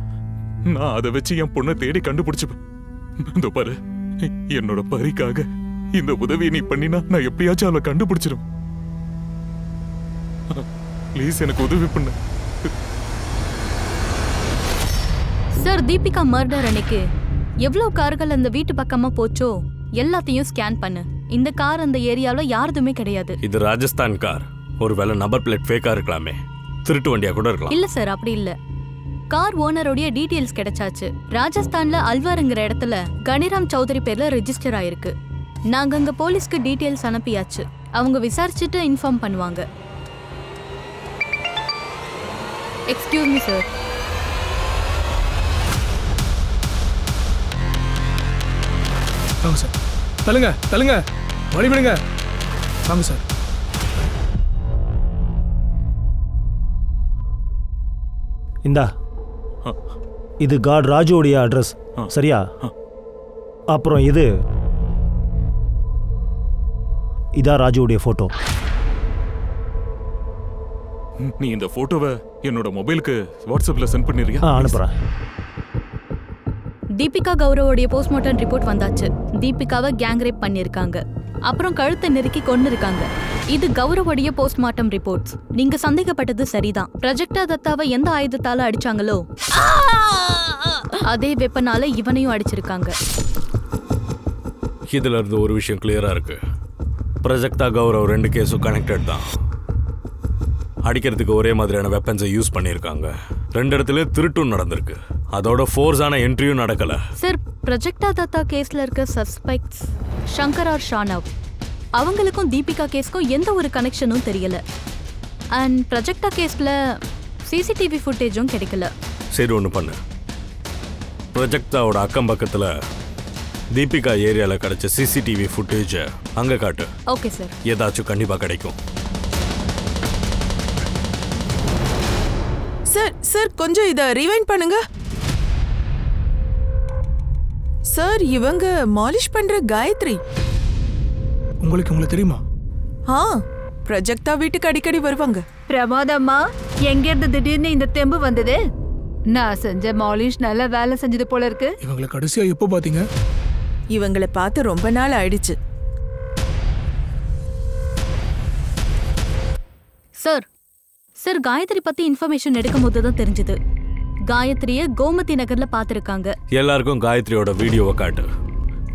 நான் அதை வச்சு என் பொண்ணை தேடி கண்டுபிடிச்சுப்பேன். இந்த பாரு, என்னோட பரிக்காக இந்த உதவியை நீ பண்ணினா நான் எப்படியாச்சும் அவளை கண்டுபிடிச்சிடும். ப்ளீஸ் எனக்கு உதவி பண்ணு. சார், தீபிகா மர்டர் அன்னைக்கு எவ்வளவு கார்கள் அந்த வீட்டு பக்கமா போச்சோ எல்லாத்தையும் ஸ்கேன் பண்ணு. இந்த கார் அந்த ஏரியால யாருதுமே கிடையாது. இது ராஜஸ்தான் கார். ஒருவேளை நம்பர் பிளேட் ஃபேக்கா இருக்கலாமே, திருட்டு வண்டியா கூட இருக்கலாம். இல்ல சார், அப்படி இல்ல. கார் ஓனருடைய டீடைல்ஸ் கிடைச்சாச்சு. ராஜஸ்தான்ல அல்வாருங்கிற இடத்துல கனிராம் சௌத்ரி பேர்ல ரெஜிஸ்டர் ஆயிருக்கு. நாங்க அங்க போலீஸ்க்கு டீடைல்ஸ் அனுப்பியாச்சு. அவங்க விசாரிச்சுட்டு இன்ஃபார்ம் பண்ணுவாங்க. Excuse me sir. வாங்க சார். தள்ளுங்க தள்ளுங்க, வழி விடுங்க. வாங்க சார். இந்தா, இது கார்டு ராஜுவோடைய அட்ரஸ். சரியா? அப்புறம் இதான் ராஜுவோடைய போட்டோ. நீ இந்த போட்டோவை என்னோட மொபைலுக்கு வாட்ஸ்அப்ல சென்ட் பண்ணிடுறியா? அனுப்புறேன். தீபிகா கௌரவோடைய போஸ்ட்மார்ட்டம் ரிப்போர்ட் வந்தாச்சு. தீபிகாவை கேங் ரேப் பண்ணிருக்காங்க, அப்புறம் கழுத்தை நெருக்கி கொண்டு இருக்காங்க. இது கௌரவோடைய போஸ்ட்மார்ட்டம் ரிப்போர்ட்ஸ். நீங்க சந்தேகப்பட்டது சரிதான். பிரஜெக்டா தத்தாவை எந்த ஆயுதத்தால அடிச்சாங்களோ அதே வெப்பனால இவனையும் அடிச்சிருக்காங்க. இதுல இருந்து ஒரு விஷயம் கிளியரா இருக்கு. பிரஜெக்டா கௌரவ் 2 கேஸும் கனெக்டட் தான். அடிக்கிறதுக்கு ஒரே மாதிரியான வெப்பன்ஸை யூஸ் பண்ணியிருக்காங்க. 2 இடத்துல திருட்டும் நடந்திருக்கு. அதோட ஃபோர்ஸான என்ட்ரியும் நடக்கல. சார், பிரஜெக்டா தத்தா கேஸ்ல இருக்க சஸ்பெக்ட்ஸ் சங்கர் ஆர் ஷானவ். அவங்களுக்கும் தீபிகா கேஸ்க்கும் எந்த ஒரு கனெக்ஷனும் தெரியல. அண்ட் பிரஜெக்டா கேஸ்ல சிசிடிவி ஃபுட்டேஜும் கிடைக்கல. சரி, ஒன்று பண்ணு. ப்ரொஜெக்டாவோட அக்கம் பக்கத்தில் தீபிகா ஏரியாவில் கிடைச்ச சிசிடிவி ஃபுட்டேஜை அங்கே காட்டு. Okay sir. ஏதாச்சும் கண்டிப்பாக கிடைக்கும். சார் சார், கொஞ்சம் இதை ரிவைண்ட் பண்ணுங்க சார். இவங்க மாலிஷ் பண்ற காயத்ரி. உங்களுக்கு தெரியுமா? ப்ரொஜெக்டா வீட்டுக்கு அடிக்கடி வருவாங்க. பிரமாதம்மா, எங்க இருந்து திடீர்னு இந்த தெம்பு வந்தது? நான் செஞ்ச மாலிஷ் நல்ல வேலை செஞ்சது போல இருக்கு. இவங்களை கடைசியா எப்போ பாத்தீங்க? இவங்களை பார்த்து ரொம்ப நாள் ஆயிடுச்சு. சார் சார், காயத்ரி பத்தி இன்ஃபர்மேஷன் எடுக்கும் போது தான் தெரிஞ்சது. காயத்ரிய கோமதி நகர்ல பாத்திருக்காங்க. எல்லாருக்கும் காயத்ரியோட வீடியோவை காட்டு.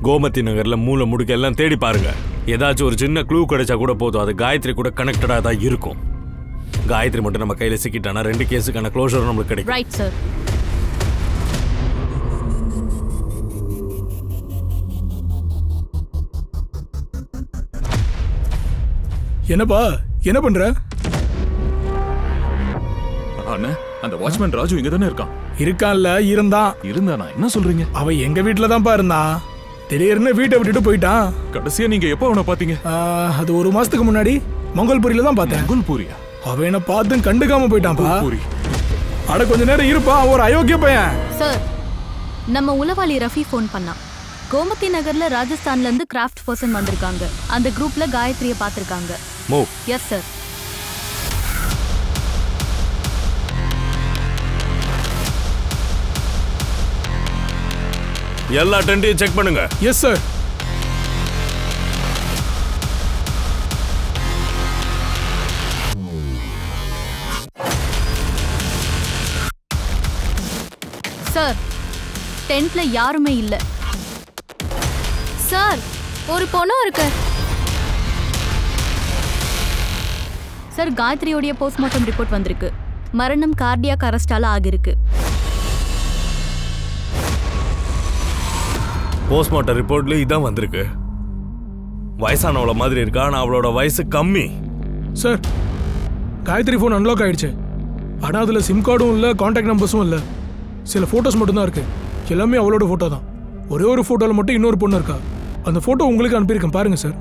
கோமதி நகர்ல மூளை முடுக்க எல்லாம் தேடி பாருங்க. ஏதாச்சும் ஒரு சின்ன க்ளூ கிடைச்சா கூட போதும். அது காயத்ரி கூட கனெக்டடா தான் இருக்கும். காயத்ரி மட்டும் நம்ம கையில சிக்கிட்டானா 2 கேஸுக்கான க்ளோஷர் நம்மளுக்கு கிடைக்கும். Right sir. என்னப்பா என்ன பண்ற? அண்ணா, அந்த வாட்ச்மேன் ராஜு இங்க தானே இருக்கான். இருக்கான்ல? இருந்தானா? என்ன சொல்றீங்க? அவன் எங்க வீட்டுல தான்ப்பா இருந்தான். திடீர்னு வீட்டை விட்டுட்டு போயிட்டான். கடைசியா நீங்க எப்ப அவனை பாத்தீங்க? அது 1 மாசத்துக்கு முன்னாடி மங்கல்பூரியில தான் பார்த்தேன். மங்கல்பூரியா? அவன் என்ன பார்த்து கண்டுக்காம போயிட்டான்ப்பா. அட கொஞ்ச நேரம் இருப்பா, ஒரு அயோக்கிய பையன். சார், நம்ம உளவாளி ரஃபி ஃபோன் பண்ணா. கோமதி நகர்ல ராஜஸ்தான்ல இருந்து கிராஃப்ட் பர்சன் வந்திருக்காங்க. அந்த குரூப்ல காயத்ரியை பார்த்திருக்காங்க. Yes sir. எல்லா டென்ட்டையும் செக் பண்ணுங்க. Yes sir. சார் டென்ட்ல யாருமே இல்ல. சார் ஒரு பொண்ணு இருக்கு. சார் காயத்ரியோடைய போஸ்ட்மார்ட்டம் ரிப்போர்ட் வந்திருக்கு. மரணம் கார்டியாக் அரெஸ்டால ஆகிருக்கு. போஸ்ட்மார்ட்டம் ரிப்போர்ட்ல இதான் வந்திருக்கு. வயசானவள மாதிரி இருக்கா, ஆனா அவளோட வயசு கம்மி. சார் காயத்ரி ஃபோன் அன்லாக் ஆயிடுச்சு. ஆனால் அதில் சிம் கார்டும் இல்லை, கான்டாக்ட் நம்பர்ஸும் இல்லை. சில ஃபோட்டோஸ் மட்டும்தான் இருக்கு. எல்லாமே அவளோட ஃபோட்டோ தான். ஒரே ஒரு ஃபோட்டோவில் மட்டும் இன்னொரு பொண்ணு இருக்கா. அந்த ஃபோட்டோ உங்களுக்கு அனுப்பியிருக்கேன் பாருங்க சார்.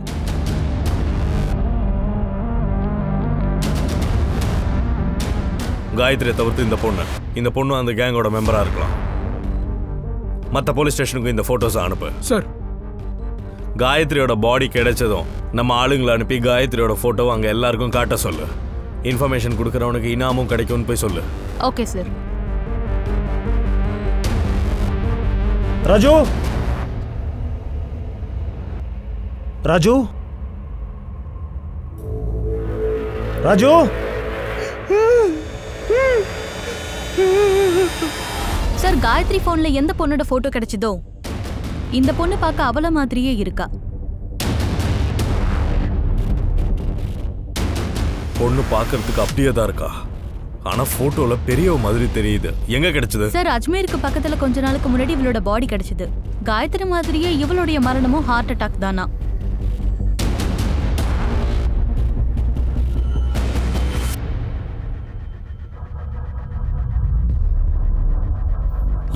காயத்ரியை தவிர்த்து இந்த பொண்ணு அந்த கேங்கோட மெம்பரா இருக்கலாம். மற்ற போலீஸ் ஸ்டேஷனுக்கு இந்த போட்டோஸ் அனுப்பு சார். காயத்ரியோட பாடி கிடைச்சதும் நம்ம ஆளுங்களை அனுப்பி காயத்ரியோட போட்டோ அங்க எல்லாருக்கும் காட்ட சொல்லு. இன்ஃபர்மேஷன் கொடுக்கறவனுக்கு இனாமும் கிடைக்கும்னு போய் சொல்லு. Okay sir. Raju Raju Raju sir Gayatri போன்ல எந்த பொண்ணோட போட்டோ கிடைச்சதோ இந்த பொண்ணு பார்க்க அவள மாதிரியே இருக்கா. பொண்ணு பார்க்கிறதுக்கு அப்படியே தான் இருக்கா, ஆனா போட்டோல பெரிய மாதிரி தெரியுது. எங்க கிடைச்சது? சார் அஜ்மீருக்கு பக்கத்துல கொஞ்ச நாளுக்கு முன்னாடி இவளோட பாடி கிடைச்சது. காயத்ரி மாதிரியே இவளுடைய மரணமும் ஹார்ட் அட்டாக் தானா.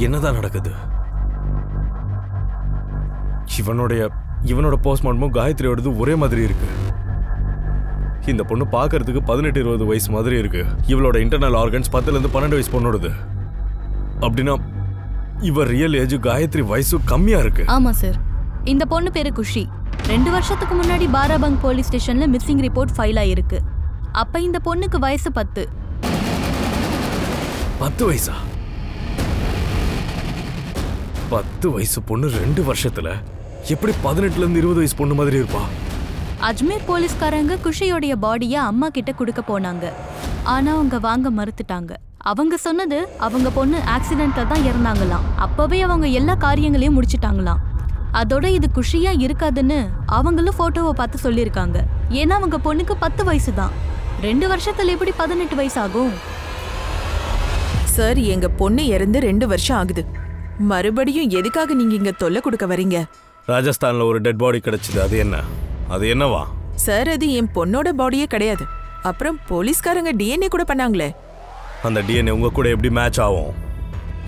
என்னதான் நடக்குது? இவனோட போஸ்ட்மார்ட்டமும் காயத்ரியோடது ஒரே மாதிரி இருக்கு. இந்த பொண்ணு பார்க்கறதுக்கு 18-20 வயசு மாதிரி இருக்கு. இவளோட இன்டர்னல் ஆர்கன்ஸ் 10-12 வயசு பொண்ணோடது. அப்படின்னா இவ ரியல் ஏஜ் காயத்ரி வயசு கம்மியா இருக்கு. ஆமா சார். இந்த பொண்ணு பேரு குஷி. 2 வருஷத்துக்கு முன்னாடி பாராபங்க் போலீஸ் ஸ்டேஷன்ல மிஸ்ஸிங் ரிப்போர்ட் ஃபைல் ஆயிருக்கு. அப்ப இந்த பொண்ணுக்கு வயசு 10. 10 வயசா? 10 வயசு பொண்ணு 2 வருஷத்துல எப்படி 18-20 வயசு பொண்ணு மாதிரி இருப்பா? அஜ்மீர் போலீஸ்காரங்க குஷியோடைய பாடிய அம்மா கிட்ட கொடுக்க போனாங்க. ஆனா அவங்க வாங்க மறுத்துட்டாங்க. அவங்க சொன்னது அவங்க பொண்ணு ஆக்சிடென்ட்ல தான் இறந்தாங்களாம். அப்பவே அவங்க எல்லா காரியங்களையும் முடிச்சிட்டாங்களாம். அதோட இது குஷியா இருக்காதுன்னு அவங்களும் போட்டோவை பார்த்து சொல்லியிருக்காங்க. ஏன்னா அவங்க பொண்ணுக்கு 10 வயசு தான். 2 வருஷத்துல எப்படி 18 வயசு ஆகும்? சார் எங்க பொண்ணு இறந்து 2 வருஷம் ஆகுது. மறுபடியும் எதுக்காக நீங்க இங்க தொல்லை கொடுக்க வரீங்க? ராஜஸ்தான்ல ஒரு டெட் பாடி கிடைச்சது. அது என்னவா? சார் அது என் பொண்ணோட பாடியே கிடையாது. அப்புறம் போலீஸ்காரங்க டிஎன்ஏ கூட பண்ணாங்களே. அந்த டிஎன்ஏ உங்க கூட எப்படி மேட்ச் ஆகும்?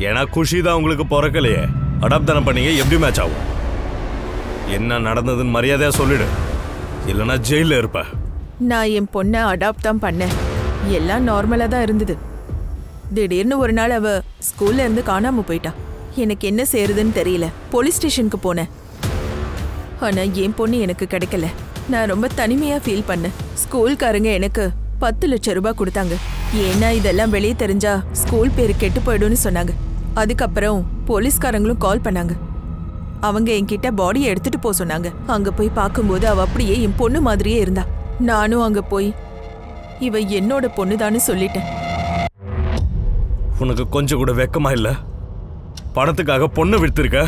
ஏன்னா குஷி தான் உங்களுக்கு பிறக்கலையே. அடாப்ட் தானே பண்ணீங்க, எப்படி மேட்ச் ஆகும்? என்ன நடந்ததுன்னு மரியாதையா சொல்லிடு, இல்லைன்னா ஜெயில இருப்ப. நான் என் பொண்ணை அடாப்ட் தான் பண்ணேன். எல்லாம் நார்மலா தான் இருந்தது. திடீர்னு ஒரு நாள் அவ ஸ்கூல்ல இருந்து காணாம போயிட்டா. எனக்கு என்ன செய்யறதுன்னு தெரியல. போலீஸ் ஸ்டேஷனுக்கு போனேன். ஆனா என் பொண்ணு எனக்கு கிடைக்கல. நான் ரொம்ப தனிமையா ஃபீல் பண்ணேன். ஸ்கூல்காரங்க எனக்கு 10 லட்சம் ரூபாய் கொடுத்தாங்க. ஏன்னா இதெல்லாம் வெளியே தெரிஞ்சா ஸ்கூல் பேரு கெட்டு போயிடும்னு சொன்னாங்க. அதுக்கப்புறம் போலீஸ்காரங்களும் கால் பண்ணாங்க. அவங்க என்கிட்ட பாடியை எடுத்துட்டு போக சொன்னாங்க. அங்க போய் பார்க்கும்போது அவ அப்படியே என் பொண்ணு மாதிரியே இருந்தா. நானும் அங்க போய் இவ என்னோட பொண்ணுதான்னு சொல்லிட்டேன். உனக்கு கொஞ்சம் கூட வெக்கமா இல்ல? பணத்துக்காக பொண்ணை விடுத்திருக்க.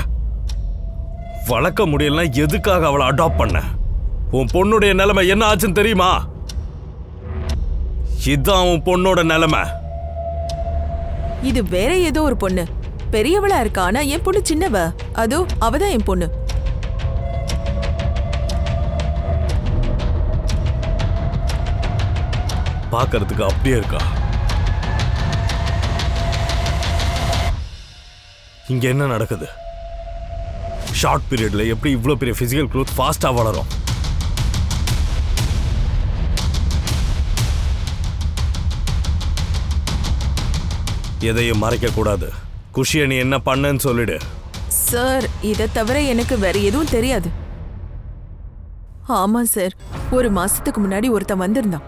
வளர்க்க முடியலன்னா எதுக்காக அவளை அடாப்ட் பண்ண? உன் பொண்ணுடைய நிலைமை என்ன ஆச்சுன்னு தெரியுமா? இதுதான் உன் பொண்ணோட நிலைமை. இது வேற ஏதோ ஒரு பொண்ணு. பெரியவளா இருக்கா, ஆனா என் பொண்ணு சின்னவ. அதோ அவதான் என் பொண்ணு. பார்க்கறதுக்கு அப்படியே இருக்கா? இங்க என்ன நடக்குது? ஷார்ட் பீரியட்ல எப்படி இவ்வளவு பெரிய பிசிக்கல் growth ஃபாஸ்டா வளரும்? எதையும் மறைக்க கூடாது. குஷியை நீ என்ன பண்ணன்னு சொல்லிடு. சார் இதை தவிர எனக்கு வேற எதுவும் தெரியாது. ஆமா சார், ஒரு மாசத்துக்கு முன்னாடி ஒருத்தன் வந்திருந்தான்.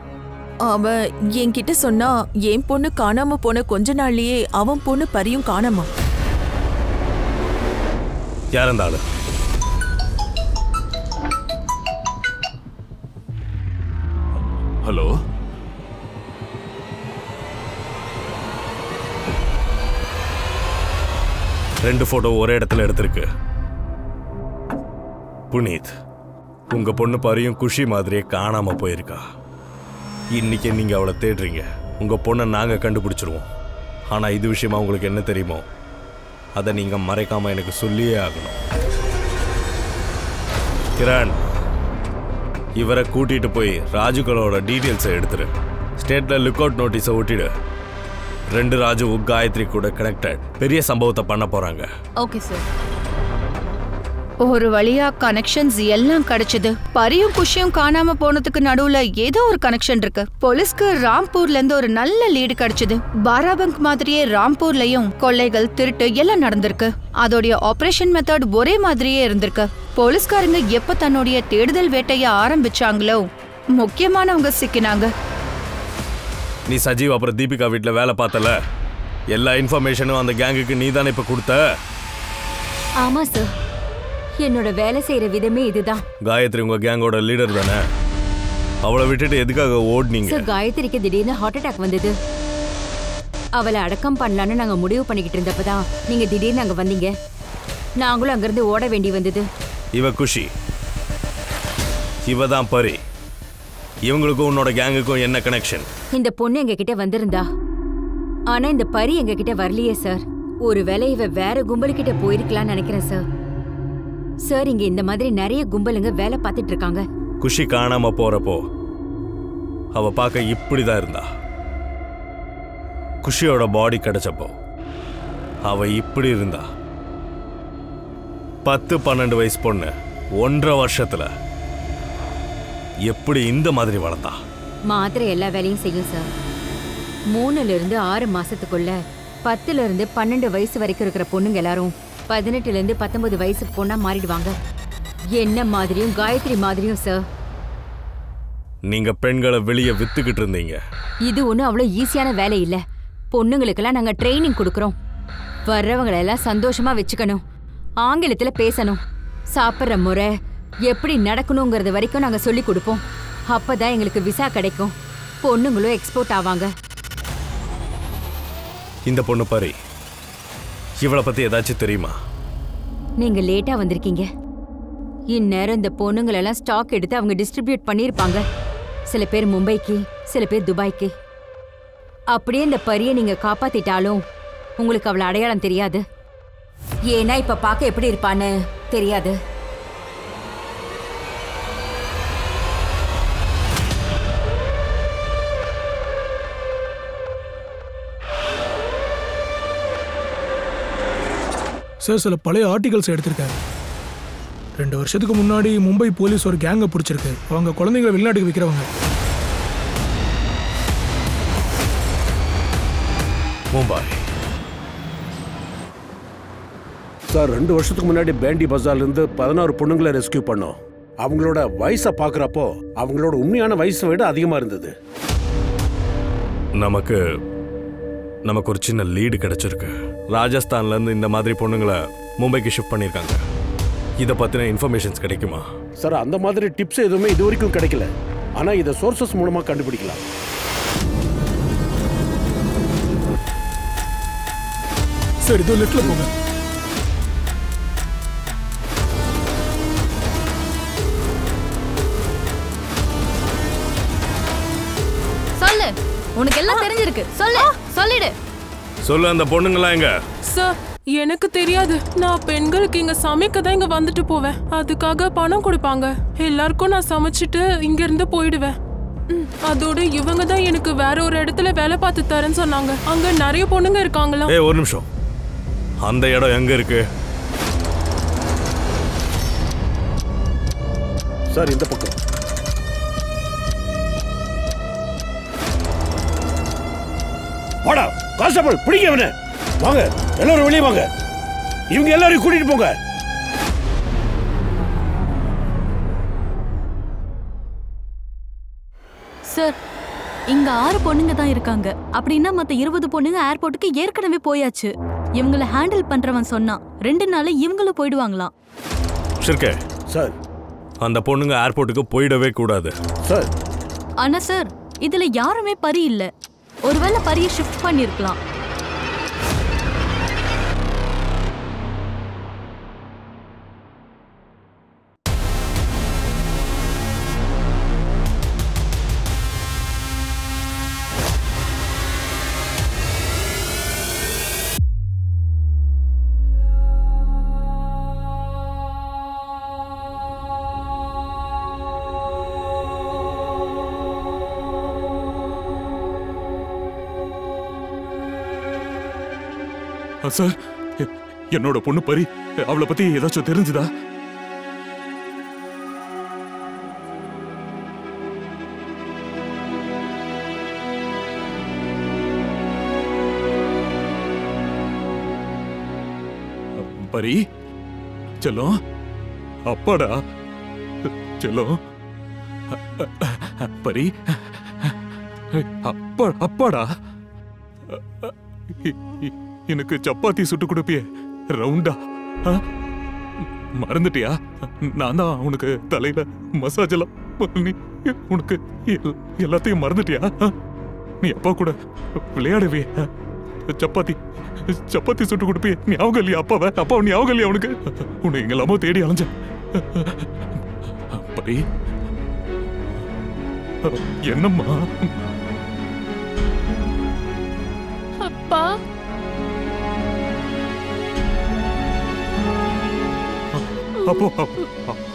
அவன் என்கிட்ட சொன்னா என் பொண்ணு காணாம போன கொஞ்ச நாள்லயே அவன் பொண்ணு பரியும் காணாமா. யார் அந்த ஆளு? ஹலோ, 2 போட்டோ ஒரே இடத்துல எடுத்திருக்கு. புனித், உங்க பொண்ணு பாரியும் குஷி மாதிரியே காணாம போயிருக்கா. இன்னைக்கு நீங்க அவளை தேடுறீங்க. உங்க பொண்ணை நாங்க கண்டுபிடிச்சிருவோம். ஆனா இது விஷயமா உங்களுக்கு என்ன தெரியுமோ அதை நீங்க மறைக்காம எனக்கு சொல்லியே ஆகணும். கிரண், இவரை கூட்டிட்டு போய் ராஜுகளோட டீட்டெயில்ஸை எடுத்துரு. ஸ்டேட்ல லுக் அவுட் நோட்டீஸை ஒட்டிடு. 2 ராஜுவும் காயத்ரி கூட கனெக்டட். பெரிய சம்பவத்தை பண்ண போறாங்க. Okay sir. ஒரு வழியா கனெக்ஷன்ஸ் எல்லாம் கிடைச்சது. பரியும் குஷியும் காணாம போனதுக்கு நடுவுல ஏதோ ஒரு கனெக்ஷன் இருக்கு. போலீஸ்க்கு ராம்பூர்ல இருந்து ஒரு நல்ல லீடு கிடைச்சது. பாராபங்க் மாதிரியே ராம்பூர்லயும் கொள்ளைகள், திருட்டு எல்லாம் நடந்திருக்கு. அதோடைய ஆபரேஷன் மெத்தட் ஒரே மாதிரியே இருந்திருக்கு. போலீஸ்காரங்க எப்ப தன்னுடைய தேடுதல் வேட்டைய ஆரம்பிச்சாங்களோ முக்கியமானவங்க சிக்கினாங்க. நீ சஜீவ் அப்புறம் தீபிகா வீட்டில் வேலை பார்த்தல, எல்லா இன்ஃபர்மேஷனும் அந்த கேங்குக்கு நீ தானே இப்போ கொடுத்த? ஆமா சார், என்னோட வேலை செய்யற விதமே இதுதான். காயத்ரி உங்க கேங்கோட லீடர் தானே? அவளை விட்டுட்டு எதுக்காக ஓடுனீங்க? சார், காயத்ரிக்கு திடீர்னு ஹார்ட் அட்டாக் வந்தது. அவளை அடக்கம் பண்ணலான்னு நாங்க முடிவு பண்ணிக்கிட்டு இருந்தப்பதான் நீங்க திடீர்னு அங்க வந்தீங்க. நாங்களும் அங்கிருந்து ஓட வேண்டி வந்தது. இவ குஷி, இவ தான் பரி. இவங்களுக்கும் உன்னோட கேங்குக்கும் என்ன கனெக்ஷன்? இந்த பொண்ணு எங்க கிட்ட வந்திருந்தா, ஆனா இந்த பரி எங்க கிட்ட வரலையே சார். ஒருவேளை இவ வேற கும்பலுக்கிட்ட போயிருக்கலாம்னு நினைக்கிறேன் சார். சார், இங்க இந்த மாதிரி நிறைய கும்பலுங்க வேலை பார்த்துட்டு இருக்காங்க. குஷி காணாம போறப்போ அவ பார்க்க இப்படிதான் இருந்தா. குஷியோட பாடி கிடைச்சப்போ அவ இப்படி இருந்தா. 10-12 வயசு பொண்ணு 1.5 வருஷத்துல எப்படி இந்த மாதிரி வளர்ந்தா? மாத்திரை எல்லா வேலையும் செய்யும் சார். 3ல இருந்து 6 மாசத்துக்குள்ள 10ல இருந்து 12 வயசு வரைக்கும் இருக்கிற பொண்ணுங்க எல்லாரும் 18ல இருந்து 19 வயசுக்கு பொண்ணா மாறிடுவாங்க. என்ன மாதிரியும் காயத்ரி மாதிரியும் சார். நீங்க பெண்களை வெளியே வித்துக்கிட்டு இருந்தீங்க. இது ஒன்றும் அவ்வளோ ஈஸியான வேலை இல்லை. பொண்ணுங்களுக்கெல்லாம் நாங்கள் ட்ரைனிங் கொடுக்குறோம். வர்றவங்களெல்லாம் சந்தோஷமா வச்சுக்கணும், ஆங்கிலத்தில் பேசணும், சாப்பிட்ற முறை எப்படி நடக்கணுங்கிறது வரைக்கும் நாங்கள் சொல்லி கொடுப்போம். அப்பதான் எங்களுக்கு விசா கிடைக்கும், பொண்ணுங்களும் எக்ஸ்போர்ட் ஆவாங்க. இந்த பொண்ணு பாரு, இவளை பத்தி ஏதாச்சும் தெரியுமா? நீங்க லேட்டா வந்திருக்கீங்க. இந்நேரம் இந்த பொண்ணுங்களெல்லாம் ஸ்டாக் எடுத்து அவங்க டிஸ்ட்ரிபியூட் பண்ணியிருப்பாங்க. சில பேர் மும்பைக்கு, சில பேர் துபாய்க்கு. அப்படியே இந்த பரியை நீங்க காப்பாத்திட்டாலும் உங்களுக்கு அவளை அடையாளம் தெரியாது. ஏன்னா இப்ப பார்க்க எப்படி இருப்பான்னு தெரியாது. சார், சில பழைய ஆர்டிகல்ஸ் எடுத்திருக்காரு. 2 வருஷத்துக்கு முன்னாடி மும்பை போலீஸ் ஒரு கேங்கை பிடிச்சிருக்கு. அவங்க குழந்தைங்களை வெளிநாட்டுக்கு விற்கிறவங்க. மும்பை சார், 2 வருஷத்துக்கு முன்னாடி பேண்டி பஜார்ல இருந்து 16 பொண்ணுங்களை ரெஸ்கியூ பண்ணோம். அவங்களோட வயசை பார்க்குறப்போ அவங்களோட உண்மையான வயசை விட அதிகமாக இருந்தது. நமக்கு ஒரு சின்ன லீடு கிடைச்சிருக்கு. ராஜஸ்தான்ல இருந்து இந்த மாதிரி பொண்ணுங்களை மும்பைக்கு ஷிஃப்ட் பண்ணியிருக்காங்க. இதை பற்றின இன்ஃபர்மேஷன்ஸ் கிடைக்குமா? சார், அந்த மாதிரி டிப்ஸ் எதுவுமே இது வரைக்கும் கிடைக்கல. ஆனால் இதை சோர்சஸ் மூலமாக கண்டுபிடிக்கலாம். சார், இதோ லெஃப்ட்ல போங்க. சொல்லு, உனக்கு எல்லாம் தெரிஞ்சிருக்கு. சொல்லு, சொல்லிடு. சொல்லு, அந்த பொண்ணுங்களா எங்க? சார், எனக்கு தெரியாது. நான் பெண்களுக்கு இங்க சமைக்க தான் இங்க வந்துட்டு போவேன். அதுக்காக பணம் கொடுப்பாங்க. எல்லாருக்கும் நான் சமைச்சிட்டு இங்க இருந்து போயிடுவேன். அதோட இவங்க தான் எனக்கு வேற ஒரு இடத்துல வேலை பார்த்து தரேன்னு சொன்னாங்க. அங்க நிறைய பொண்ணுங்க இருக்காங்களா? ஏய், ஒரு நிமிஷம். அந்த இடம் எங்க இருக்கு? சார், இந்த பக்கம். வாடா கான்ஸ்டபிள், பிடிங்க அவனை. வாங்க, எல்லாரும் வெளியே வாங்க. இவங்க எல்லாரையும் கூட்டிட்டு போங்க. சார், இங்க 6 பொண்ணுங்க தான் இருக்காங்க. அப்படின்னா மத்த 20 பொண்ணுங்க ஏர்போர்ட்டுக்கு ஏற்கனவே போயாச்சு. இவங்களை ஹேண்டில் பண்றவன் சொன்னா 2 நாள்ல இவங்களும் போயிடுவாங்களாம். ஷிர்கே சார், அந்த பொண்ணுங்க ஏர்போர்ட்டுக்கு போயிடவே கூடாது சார். ஆனா சார், இதுல யாருமே பரி இல்ல. ஒருவேளை பரிய ஷிஃப்ட் பண்ணிருக்கலாம். சார், என்னோட பொண்ணு பரி, அவளை பத்தி ஏதாச்சும் தெரிஞ்சுதா? பரி செல்லம், அப்பாடா செல்லம், பரி அப்பாடா, எனக்கு சப்பாத்தி சுட்டு கொடுப்பிய ரவுண்டா, மறந்துட்டியா? நான் தான் உனக்கு தலையில மசாஜ் எல்லாம் பண்ணி உனக்கு எல்லாத்தையும் மறந்துட்டியா? நீ அப்பா கூட விளையாடுவே, சப்பாத்தி சப்பாத்தி சுட்டு கொடுப்பிய ஞாபகம் இல்லையா? அப்பாவை ஞாபகம் இல்லையா உனக்கு? உன்னை எங்கெல்லாமோ தேடி அலைஞ்ச பரி. என்னம்மா? அப்பா, அப்போ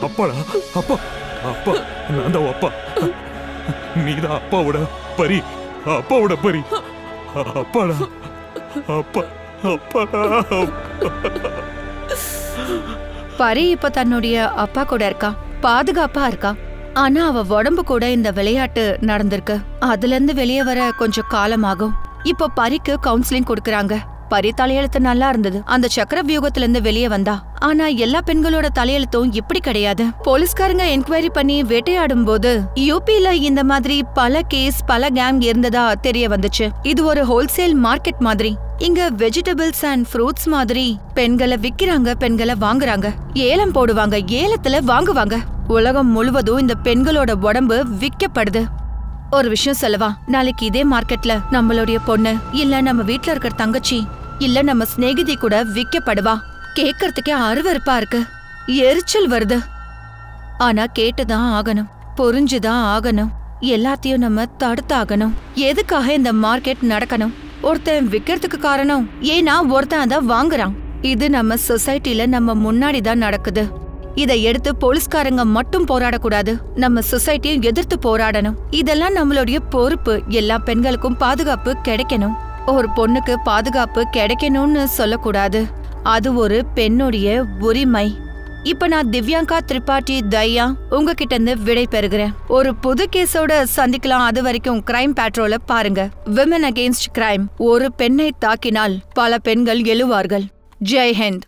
அப்பாடா, அப்பா அப்பா, நான் தான் அப்பா, நீதான் அப்பாவோட பரி, அப்பாவோட பரி, அப்பாடா அப்பா, அப்பாடா. பரி இப்ப தன்னுடைய அப்பா கூட இருக்கா, பாதுகாப்பா இருக்கா. ஆனா அவ உடம்பு கூட இந்த விளையாட்டு நடந்திருக்கு. அதுல இருந்து வெளியே வர கொஞ்சம் காலம் ஆகும். இப்ப பரிக்கு கவுன்சிலிங் கொடுக்கறாங்க. பரி தலையெழுத்து நல்லா இருந்தது, அந்த சக்கர வியூகத்துல இருந்து வெளியே வந்தா. ஆனா எல்லா பெண்களோட தலையெழுத்தும் இப்படி கிடையாது. போலீஸ்காரங்க என்கொயரி பண்ணி வேட்டையாடும் போது யூபில இந்த மாதிரி பல கேஸ், பல கேங் இருந்ததா தெரிய வந்துச்சு. இது ஒரு ஹோல்சேல் மார்க்கெட் மாதிரி. இங்க வெஜிடபிள்ஸ் அண்ட் ஃப்ரூட்ஸ் மாதிரி பெண்களை விக்கிறாங்க, பெண்களை வாங்குறாங்க, ஏலம் போடுவாங்க, ஏலத்துல வாங்குவாங்க. உலகம் முழுவதும் இந்த பெண்களோட உடம்பு விற்கப்படுது. ஒரு விஷயம் சொல்லவா, நாளைக்கு இதே மார்க்கெட்ல நம்மளுடைய பொண்ணு, இல்ல நம்ம வீட்ல இருக்கிற தங்கச்சி, இல்ல நம்ம சிநேகிதி கூட விற்கப்படுவா. கேட்கறதுக்கே அருவருப்பா இருக்கு, எரிச்சல் வருது. ஆனா கேட்டுதான் ஆகணும், புரிஞ்சுதான் ஆகணும். எல்லாத்தையும் நம்ம தடுத்தாகணும். எதுக்காக இந்த மார்க்கெட் நடக்கணும்? ஒருத்தன் விக்கிறதுக்கு காரணம் ஏன்னா ஒருத்தன் அதை வாங்குறான். இது நம்ம சொசைட்டில நம்ம முன்னாடி தான் நடக்குது. இதை எடுத்து போலீஸ்காரங்க மட்டும் போராடக்கூடாது, நம்ம சொசைட்டியும் எதிர்த்து போராடணும். இதெல்லாம் நம்மளுடைய பொறுப்பு. எல்லா பெண்களுக்கும் பாதுகாப்பு கிடைக்கணும். ஒரு பொண்ணுக்கு பாதுகாப்பு கிடைக்கணும்னு சொல்லக்கூடாது, அது ஒரு பெண்ணுடைய உரிமை. இப்ப நான் திவ்யாங்கா திரிபாட்டி தயா உங்ககிட்ட இருந்து விடை பெறுகிறேன். ஒரு புது கேஸோட சந்திக்கலாம். அது வரைக்கும் கிரைம் பேட்ரோல பாருங்க. Women against crime. ஒரு பெண்ணை தாக்கினால் பல பெண்கள் எழுவார்கள். ஜெய் ஹிந்த்.